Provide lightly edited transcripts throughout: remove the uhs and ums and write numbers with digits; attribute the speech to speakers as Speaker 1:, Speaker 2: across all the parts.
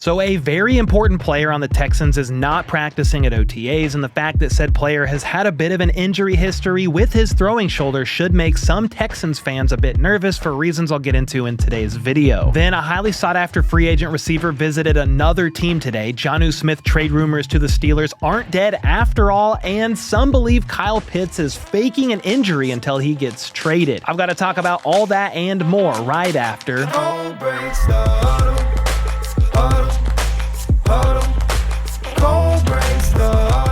Speaker 1: So a very important player on the Texans is not practicing at OTAs, and the fact that said player has had a bit of an injury history with his throwing shoulder should make some Texans fans a bit nervous for reasons I'll get into in today's video. Then a highly sought after free agent receiver visited another team today. Jonnu Smith trade rumors to the Steelers aren't dead after all, and some believe Kyle Pitts is faking an injury until he gets traded. I've got to talk about all that and more right after.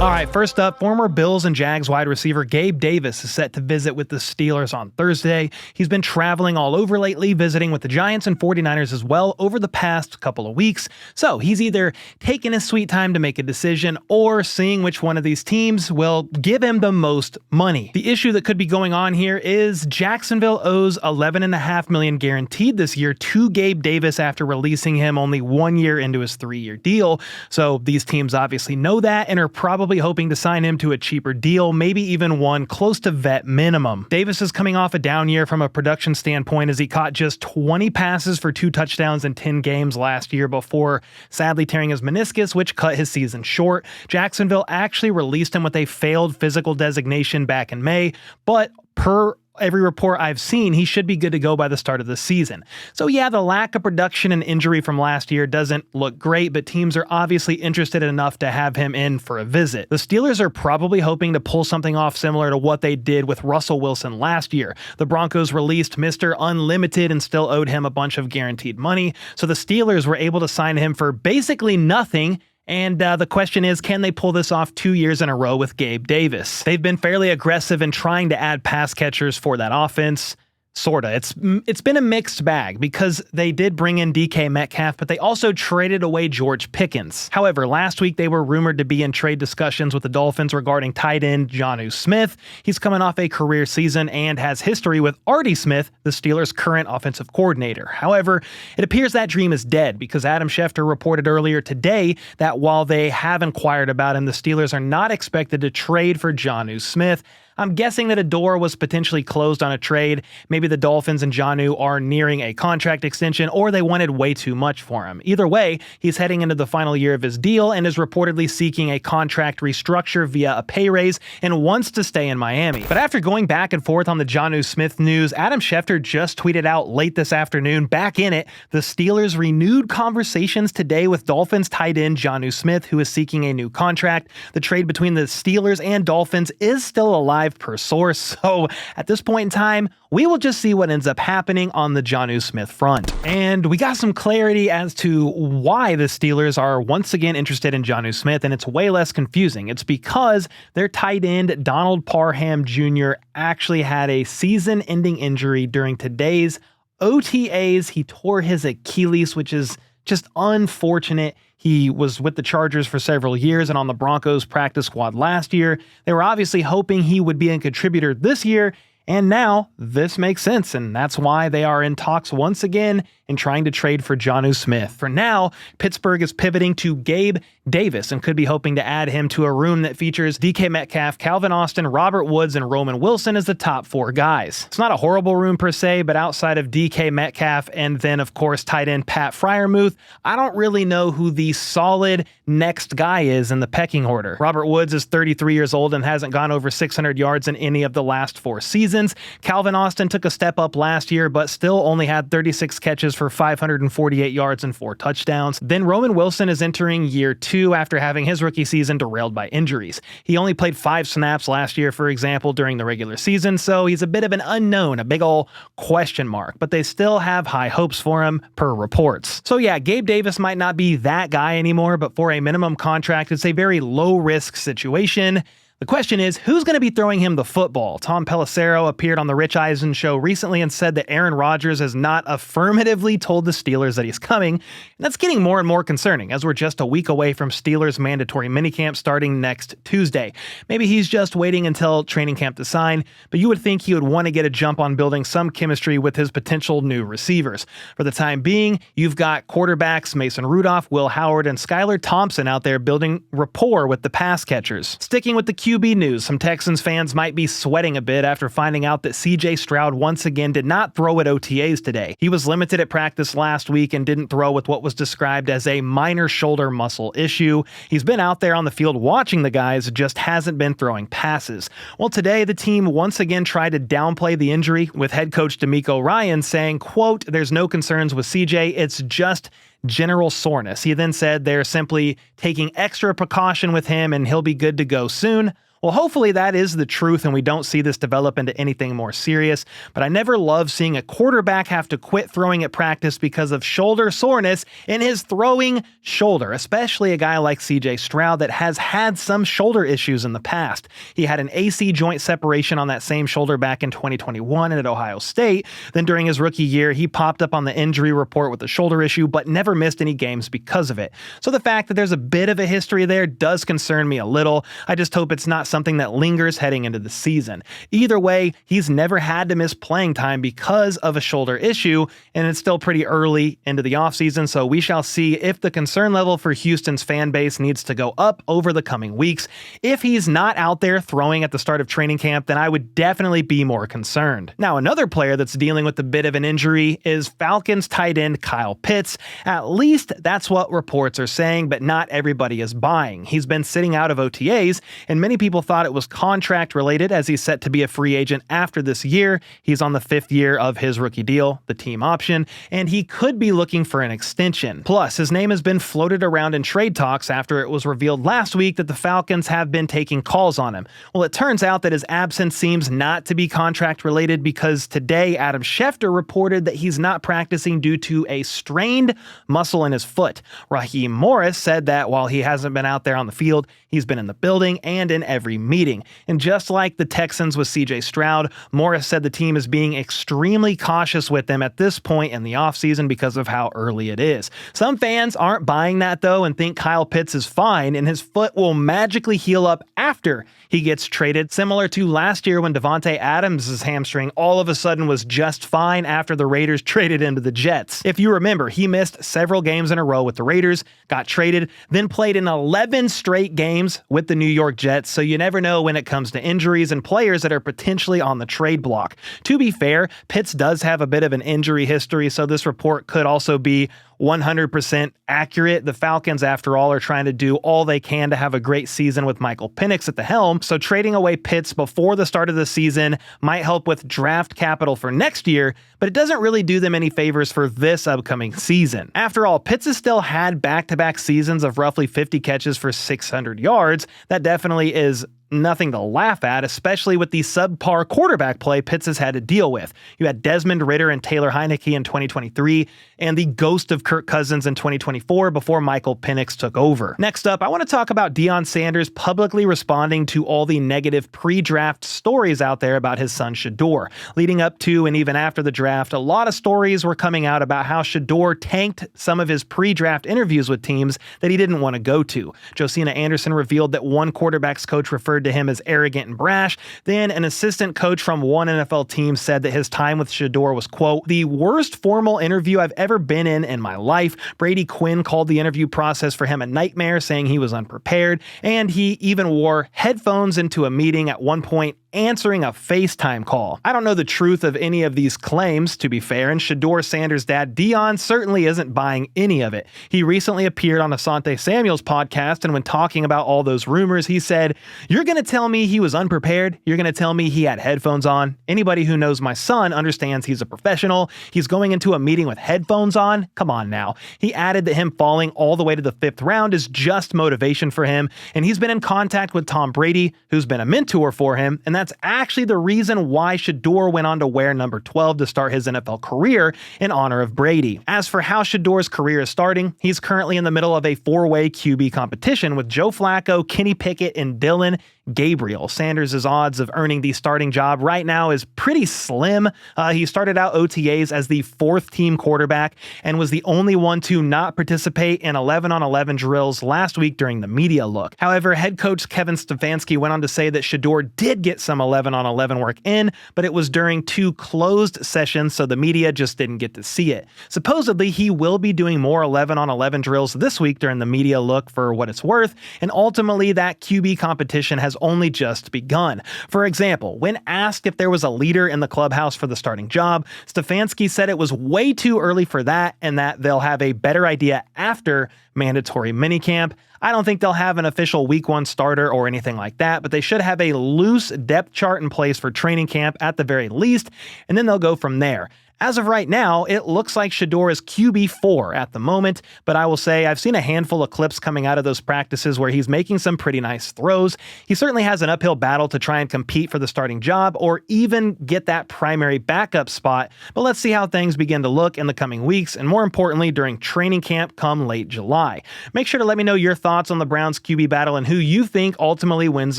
Speaker 1: Alright, first up, former Bills and Jags wide receiver Gabe Davis is set to visit with the Steelers on Thursday. He's been traveling all over lately, visiting with the Giants and 49ers as well over the past couple of weeks. So he's either taking his sweet time to make a decision or seeing which one of these teams will give him the most money. The issue that could be going on here is Jacksonville owes $11.5 million guaranteed this year to Gabe Davis after releasing him only 1 year into his 3-year deal. So these teams obviously know that and are probably hoping to sign him to a cheaper deal, maybe even one close to vet minimum. Davis is coming off a down year from a production standpoint as he caught just 20 passes for 2 touchdowns in 10 games last year before sadly tearing his meniscus, which cut his season short. Jacksonville actually released him with a failed physical designation back in May, but per every report I've seen, he should be good to go by the start of the season. So yeah, the lack of production and injury from last year doesn't look great, but teams are obviously interested enough to have him in for a visit. The Steelers are probably hoping to pull something off similar to what they did with Russell Wilson last year. The Broncos released Mr. Unlimited and still owed him a bunch of guaranteed money, so the Steelers were able to sign him for basically nothing. And the question is, can they pull this off 2 years in a row with Gabe Davis? They've been fairly aggressive in trying to add pass catchers for that offense. Sorta. It's been a mixed bag because they did bring in DK Metcalf, but they also traded away George Pickens. However, last week they were rumored to be in trade discussions with the Dolphins regarding tight end Jonnu Smith. He's coming off a career season and has history with Artie Smith, the Steelers' current offensive coordinator. However, it appears that dream is dead because Adam Schefter reported earlier today that while they have inquired about him, the Steelers are not expected to trade for Jonnu Smith. I'm guessing that a door was potentially closed on a trade. Maybe the Dolphins and Jonnu are nearing a contract extension, or they wanted way too much for him. Either way, he's heading into the final year of his deal and is reportedly seeking a contract restructure via a pay raise and wants to stay in Miami. But after going back and forth on the Jonnu Smith news, Adam Schefter just tweeted out late this afternoon, back in it, the Steelers renewed conversations today with Dolphins tight end Jonnu Smith, who is seeking a new contract. The trade between the Steelers and Dolphins is still alive per source, so at this point in time, we will just see what ends up happening on the Jonnu Smith front. And we got some clarity as to why the Steelers are once again interested in Jonnu Smith, and it's way less confusing. It's because their tight end, Donald Parham Jr., actually had a season-ending injury during today's OTAs. He tore his Achilles, which is just unfortunate. He was with the Chargers for several years and on the Broncos practice squad last year. They were obviously hoping he would be a contributor this year, and now this makes sense, and that's why they are in talks once again and trying to trade for Jonnu Smith. For now, Pittsburgh is pivoting to Gabe Davis and could be hoping to add him to a room that features DK Metcalf, Calvin Austin, Robert Woods, and Roman Wilson as the top 4 guys. It's not a horrible room per se, but outside of DK Metcalf and then, of course, tight end Pat Freiermuth, I don't really know who the solid next guy is in the pecking order. Robert Woods is 33 years old and hasn't gone over 600 yards in any of the last 4 seasons. Calvin Austin took a step up last year, but still only had 36 catches for 548 yards and 4 touchdowns. Then Roman Wilson is entering year 2 after having his rookie season derailed by injuries. He only played 5 snaps last year, for example, during the regular season, so he's a bit of an unknown, a big ol' question mark, but they still have high hopes for him per reports. So yeah, Gabe Davis might not be that guy anymore, but for a minimum contract, it's a very low-risk situation. The question is, who's going to be throwing him the football? Tom Pelissero appeared on the Rich Eisen show recently and said that Aaron Rodgers has not affirmatively told the Steelers that he's coming. And that's getting more and more concerning as we're just a week away from Steelers mandatory minicamp starting next Tuesday. Maybe he's just waiting until training camp to sign, but you would think he would want to get a jump on building some chemistry with his potential new receivers. For the time being, you've got quarterbacks Mason Rudolph, Will Howard, and Skylar Thompson out there building rapport with the pass catchers. Sticking with the QB news, some Texans fans might be sweating a bit after finding out that CJ Stroud once again did not throw at OTAs today. He was limited at practice last week and didn't throw with what was described as a minor shoulder muscle issue. He's been out there on the field watching the guys, just hasn't been throwing passes. Well, today the team once again tried to downplay the injury, with head coach D'Amico Ryan saying, quote, "There's no concerns with CJ, it's just general soreness." He then said they're simply taking extra precaution with him and he'll be good to go soon. Well, hopefully that is the truth and we don't see this develop into anything more serious, but I never love seeing a quarterback have to quit throwing at practice because of shoulder soreness in his throwing shoulder, especially a guy like CJ Stroud that has had some shoulder issues in the past. He had an AC joint separation on that same shoulder back in 2021 at Ohio State. Then during his rookie year, he popped up on the injury report with a shoulder issue, but never missed any games because of it. So the fact that there's a bit of a history there does concern me a little. I just hope it's not something that lingers heading into the season. Either way, he's never had to miss playing time because of a shoulder issue, and it's still pretty early into the offseason, so we shall see if the concern level for Houston's fan base needs to go up over the coming weeks. If he's not out there throwing at the start of training camp, then I would definitely be more concerned. Now, another player that's dealing with a bit of an injury is Falcons tight end Kyle Pitts. At least that's what reports are saying, but not everybody is buying. He's been sitting out of OTAs, and many people thought it was contract related as he's set to be a free agent after this year. He's on the 5th year of his rookie deal, the team option, and he could be looking for an extension. Plus, his name has been floated around in trade talks after it was revealed last week that the Falcons have been taking calls on him. Well, it turns out that his absence seems not to be contract related because today Adam Schefter reported that he's not practicing due to a strained muscle in his foot. Raheem Morris said that while he hasn't been out there on the field, he's been in the building and in every meeting. And just like the Texans with CJ Stroud, Morris said the team is being extremely cautious with them at this point in the offseason because of how early it is. Some fans aren't buying that though and think Kyle Pitts is fine and his foot will magically heal up after he gets traded, similar to last year when Davante Adams' hamstring all of a sudden was just fine after the Raiders traded him to the Jets. If you remember, he missed several games in a row with the Raiders, got traded, then played in 11 straight games with the New York Jets, so you never know when it comes to injuries and players that are potentially on the trade block. To be fair, Pitts does have a bit of an injury history, so this report could also be 100% accurate. The Falcons, after all, are trying to do all they can to have a great season with Michael Penix at the helm, so trading away Pitts before the start of the season might help with draft capital for next year, but it doesn't really do them any favors for this upcoming season. After all, Pitts has still had back-to-back seasons of roughly 50 catches for 600 yards. That definitely is nothing to laugh at, especially with the subpar quarterback play Pitts has had to deal with. You had Desmond Ridder and Taylor Heineke in 2023, and the ghost of Kirk Cousins in 2024 before Michael Penix took over. Next up, I want to talk about Deion Sanders publicly responding to all the negative pre-draft stories out there about his son Sheduer. Leading up to and even after the draft, a lot of stories were coming out about how Sheduer tanked some of his pre-draft interviews with teams that he didn't want to go to. Josina Anderson revealed that one quarterback's coach referred to him as arrogant and brash. Then an assistant coach from one NFL team said that his time with Sheduer was, quote, "the worst formal interview I've ever been in my life." Brady Quinn called the interview process for him a nightmare, saying he was unprepared, and he even wore headphones into a meeting at one point, answering a FaceTime call. I don't know the truth of any of these claims, to be fair, and Shedeur Sanders' dad, Deion, certainly isn't buying any of it. He recently appeared on Asante Samuel's podcast, and when talking about all those rumors, he said, "You're going to tell me he was unprepared? You're going to tell me he had headphones on? Anybody who knows my son understands he's a professional. He's going into a meeting with headphones on? Come on now." He added that him falling all the way to the 5th round is just motivation for him, and he's been in contact with Tom Brady, who's been a mentor for him, and that's actually the reason why Sheduer went on to wear number 12 to start his NFL career in honor of Brady. As for how Shedeur's career is starting, he's currently in the middle of a 4-way QB competition with Joe Flacco, Kenny Pickett, and Dylan Gabriel. Sanders' odds of earning the starting job right now is pretty slim. He started out OTAs as the 4th team quarterback and was the only one to not participate in 11-on-11 drills last week during the media look. However, head coach Kevin Stefanski went on to say that Sheduer did get some 11-on-11 work in, but it was during 2 closed sessions, so the media just didn't get to see it. Supposedly, he will be doing more 11-on-11 drills this week during the media look for what it's worth, and ultimately that QB competition has has only just begun. For example, when asked if there was a leader in the clubhouse for the starting job, Stefanski said it was way too early for that and that they'll have a better idea after mandatory minicamp. I don't think they'll have an official week 1 starter or anything like that, but they should have a loose depth chart in place for training camp at the very least, and then they'll go from there. As of right now, it looks like Sheduer is QB4 at the moment, but I will say I've seen a handful of clips coming out of those practices where he's making some pretty nice throws. He certainly has an uphill battle to try and compete for the starting job or even get that primary backup spot, but let's see how things begin to look in the coming weeks and more importantly during training camp come late July. Make sure to let me know your thoughts on the Browns QB battle and who you think ultimately wins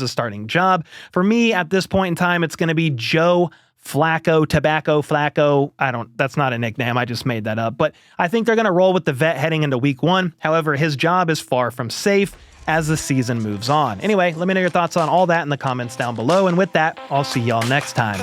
Speaker 1: the starting job. For me, at this point in time, it's going to be Joe Flacco. That's not a nickname. I just made that up. But I think they're going to roll with the vet heading into week 1. However, his job is far from safe as the season moves on. Anyway, let me know your thoughts on all that in the comments down below. And with that, I'll see y'all next time.